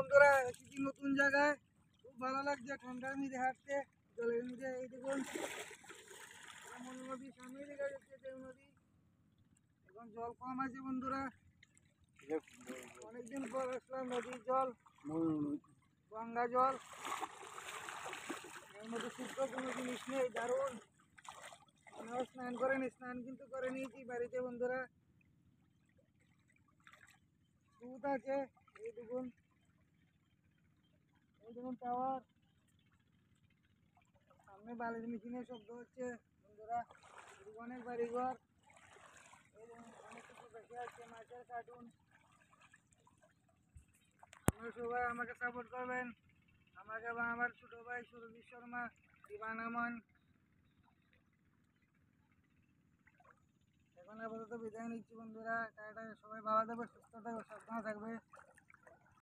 বন্ধুরা, এসেছি নতুন জায়গায়। খুব ভালো লাগছে ঠান্ডার মধ্যে হাঁটতে, জলের মধ্যে। এই দেখুন মনু নদী, সামনে দেখা যাচ্ছে দেউ নদী। এখন জল কম আছে বন্ধুরা, অনেকদিন পর আসলাম। নদীর জল, গঙ্গা জল, এর মধ্যে শুদ্ধ কোনো জিনিস নেই, দারুণ। আমরাও স্নান করেনি, স্নান কিন্তু করে নিয়েছি বাড়িতে বন্ধুরা। দুধ আছে, এই দেখুন, এই দেখুন টাওয়ার, সামনে বালির মেশিনের শব্দ হচ্ছে বন্ধুরা। এদিকে অনেক বাড়িঘর, এই দেখুন অনেক কিছু দেখে আছে, মাছের কার্টুন। আপনারা সবাই আমাকে সাপোর্ট করবেন, আমাকে বা আমার ছোটো ভাই সুরজিৎ শর্মা, দিবান আমান। এখন আপাতত বিদায় নিচ্ছি বন্ধুরা, টাটা। সবাই ভালো থাকবে, সুস্থ থাকবে, সাবধানে থাকবে।